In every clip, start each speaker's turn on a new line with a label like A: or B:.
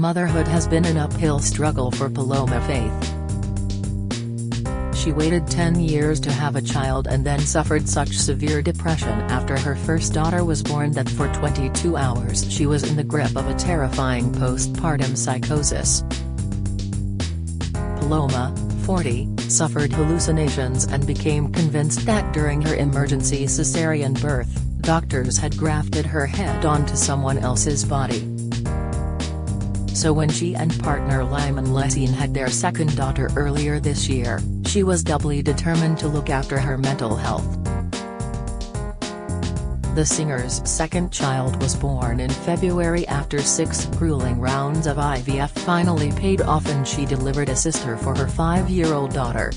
A: Motherhood has been an uphill struggle for Paloma Faith. She waited 10 years to have a child and then suffered such severe depression after her first daughter was born that for 22 hours she was in the grip of a terrifying postpartum psychosis. Paloma, 40, suffered hallucinations and became convinced that during her emergency cesarean birth, doctors had grafted her head onto someone else's body. So when she and partner Lyman Lessine had their second daughter earlier this year, she was doubly determined to look after her mental health. The singer's second child was born in February after 6 grueling rounds of IVF finally paid off, and she delivered a sister for her 5-year-old daughter.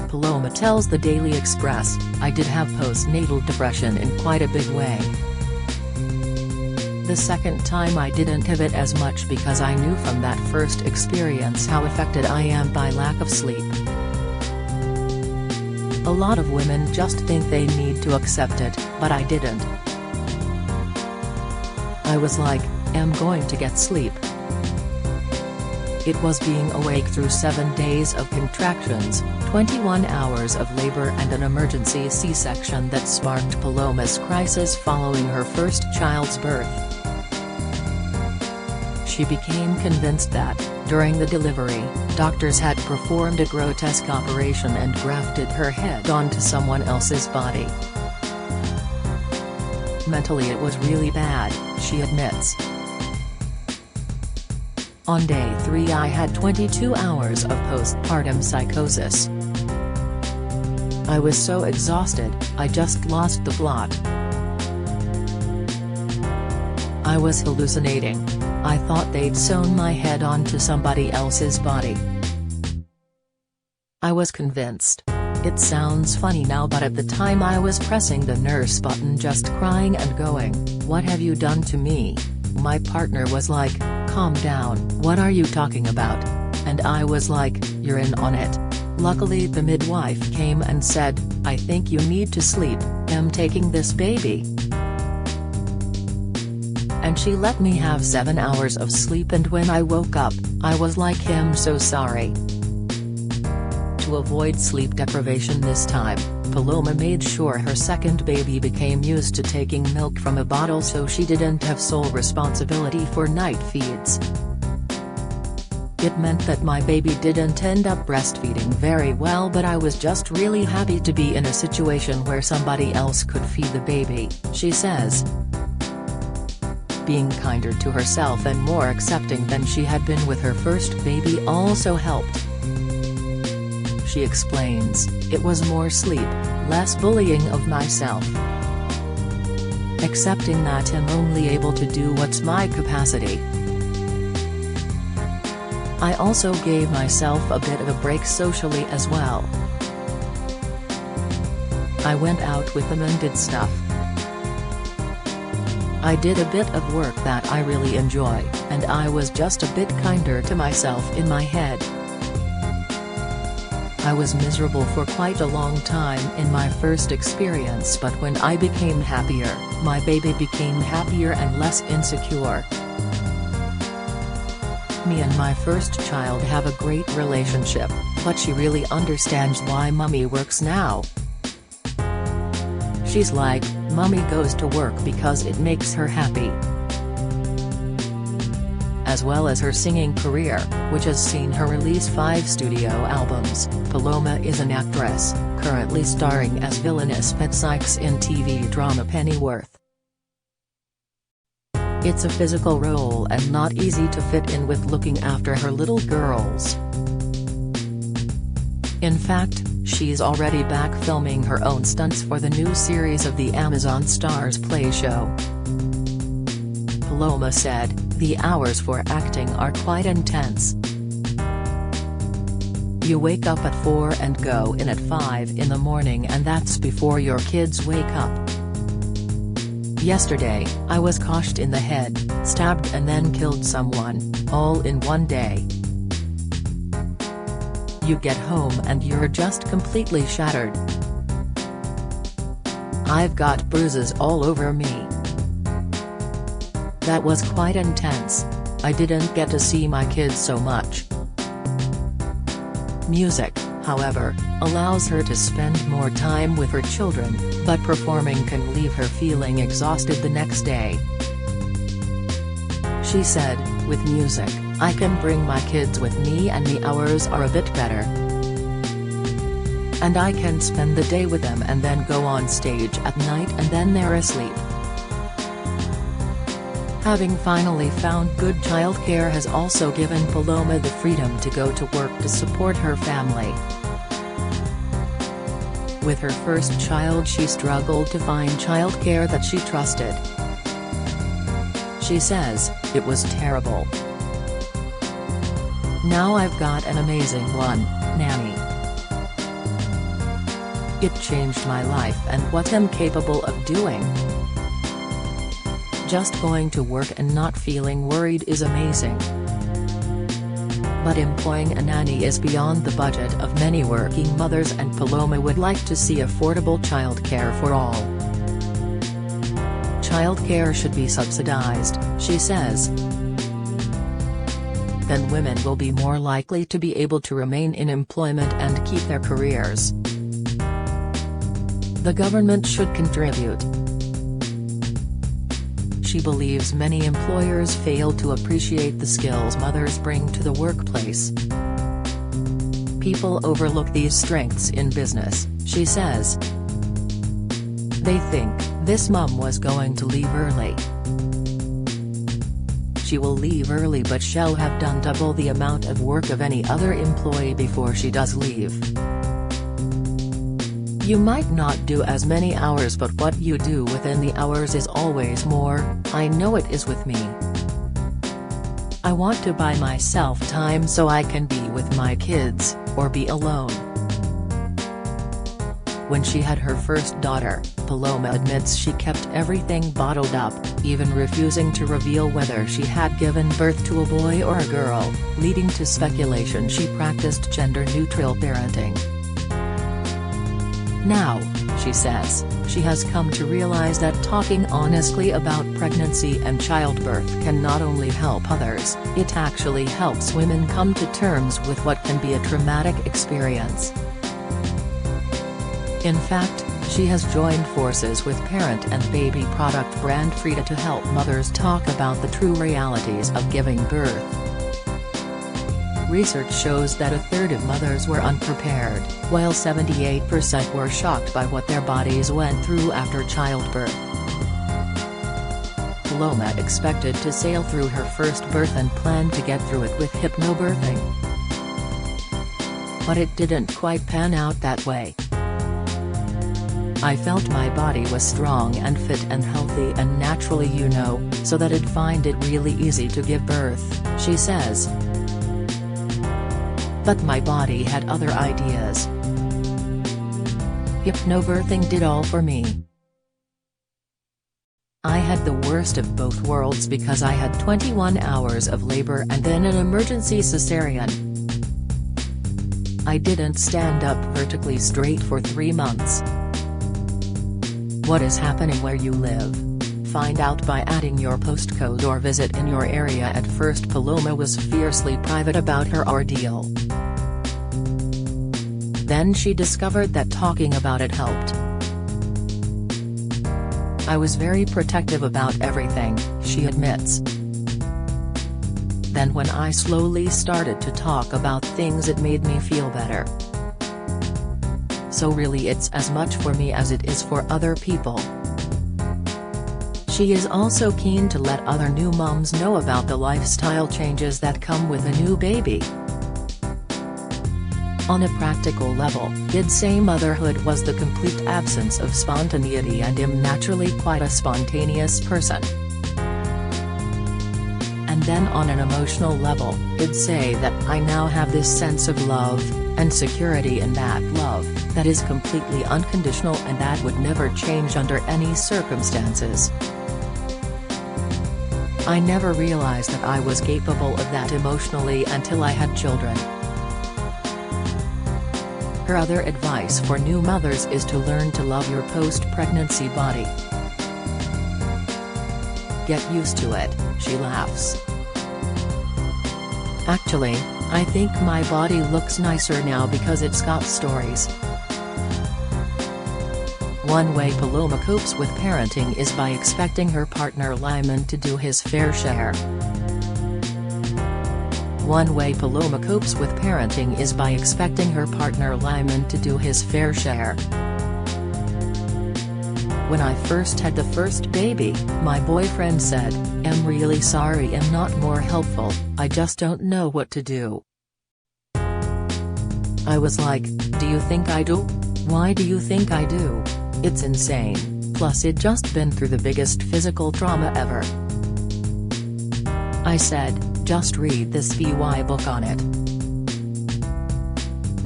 A: Paloma tells the Daily Express, "I did have postnatal depression in quite a big way. The second time I didn't have it as much because I knew from that first experience how affected I am by lack of sleep. A lot of women just think they need to accept it, but I didn't. I was like, I'm going to get sleep." It was being awake through 7 days of contractions, 21 hours of labor and an emergency C-section that sparked Paloma's crisis following her first child's birth. She became convinced that, during the delivery, doctors had performed a grotesque operation and grafted her head onto someone else's body. Mentally it was really bad, she admits. On day 3 I had 22 hours of postpartum psychosis. I was so exhausted, I just lost the plot. I was hallucinating. I thought they'd sewn my head onto somebody else's body. I was convinced. It sounds funny now, but at the time I was pressing the nurse button, just crying and going, "What have you done to me?" My partner was like, "Calm down, what are you talking about?" And I was like, "You're in on it." Luckily the midwife came and said, "I think you need to sleep, I'm taking this baby." And she let me have 7 hours of sleep, and when I woke up, I was like, "I'm so sorry." To avoid sleep deprivation this time, Paloma made sure her second baby became used to taking milk from a bottle so she didn't have sole responsibility for night feeds. It meant that my baby didn't end up breastfeeding very well, but I was just really happy to be in a situation where somebody else could feed the baby, she says. Being kinder to herself and more accepting than she had been with her first baby also helped. She explains, "It was more sleep, less bullying of myself. Accepting that I'm only able to do what's my capacity. I also gave myself a bit of a break socially as well. I went out with them and did stuff. I did a bit of work that I really enjoy, and I was just a bit kinder to myself in my head. I was miserable for quite a long time in my first experience, but when I became happier, my baby became happier and less insecure. Me and my first child have a great relationship, but she really understands why Mummy works now. She's like, Mummy goes to work because it makes her happy." As well as her singing career, which has seen her release 5 studio albums, Paloma is an actress, currently starring as villainous Pet Sykes in TV drama Pennyworth. It's a physical role and not easy to fit in with looking after her little girls. In fact, she's already back filming her own stunts for the new series of the Amazon Stars Play show. Paloma said, "The hours for acting are quite intense. You wake up at 4 and go in at 5 in the morning, and that's before your kids wake up. Yesterday, I was coshed in the head, stabbed and then killed someone, all in one day. You get home and you're just completely shattered. I've got bruises all over me. That was quite intense. I didn't get to see my kids so much. Music, however, allows her to spend more time with her children, but performing can leave her feeling exhausted the next day. She said, "With music, I can bring my kids with me and the hours are a bit better. And I can spend the day with them and then go on stage at night and then they're asleep." Having finally found good childcare has also given Paloma the freedom to go to work to support her family. With her first child she struggled to find childcare that she trusted. She says, "It was terrible. Now I've got an amazing one, nanny. It changed my life and what I'm capable of doing. Just going to work and not feeling worried is amazing." But employing a nanny is beyond the budget of many working mothers, and Paloma would like to see affordable childcare for all. Childcare should be subsidized, she says. Then women will be more likely to be able to remain in employment and keep their careers. The government should contribute. She believes many employers fail to appreciate the skills mothers bring to the workplace. People overlook these strengths in business, she says. They think, this mom was going to leave early. She will leave early but she'll have done double the amount of work of any other employee before she does leave. You might not do as many hours, but what you do within the hours is always more. I know it is with me. I want to buy myself time so I can be with my kids, or be alone. When she had her first daughter, Paloma admits she kept everything bottled up, even refusing to reveal whether she had given birth to a boy or a girl, leading to speculation she practiced gender-neutral parenting. Now, she says, she has come to realize that talking honestly about pregnancy and childbirth can not only help others, it actually helps women come to terms with what can be a traumatic experience. In fact, she has joined forces with parent and baby product brand Frida to help mothers talk about the true realities of giving birth. Research shows that a third of mothers were unprepared, while 78% were shocked by what their bodies went through after childbirth. Paloma expected to sail through her first birth and planned to get through it with hypnobirthing. But it didn't quite pan out that way. I felt my body was strong and fit and healthy and naturally, so that I'd find it really easy to give birth, she says. But my body had other ideas. Hypnobirthing did all for me. I had the worst of both worlds because I had 21 hours of labor and then an emergency cesarean. I didn't stand up vertically straight for 3 months. What is happening where you live? Find out by adding your postcode or visit in your area. At first Paloma was fiercely private about her ordeal. Then she discovered that talking about it helped. I was very protective about everything, she admits. Then when I slowly started to talk about things it made me feel better. So really it's as much for me as it is for other people. She is also keen to let other new moms know about the lifestyle changes that come with a new baby. On a practical level, he'd say motherhood was the complete absence of spontaneity and I'm naturally quite a spontaneous person. And then on an emotional level, he'd say that I now have this sense of love, and security in that love, that is completely unconditional and that would never change under any circumstances. I never realized that I was capable of that emotionally until I had children. Her other advice for new mothers is to learn to love your post-pregnancy body. Get used to it, she laughs. Actually, I think my body looks nicer now because it's got stories. One way Paloma copes with parenting is by expecting her partner Lyman to do his fair share. One way Paloma copes with parenting is by expecting her partner Lyman to do his fair share. When I first had the first baby, my boyfriend said, "I'm really sorry I'm not more helpful, I just don't know what to do." I was like, "Do you think I do? Why do you think I do? It's insane, plus it just been through the biggest physical trauma ever." I said, "Just read this VY book on it."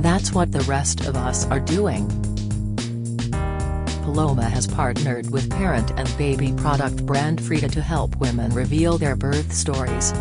A: That's what the rest of us are doing. Paloma has partnered with parent and baby product brand Frida to help women reveal their birth stories.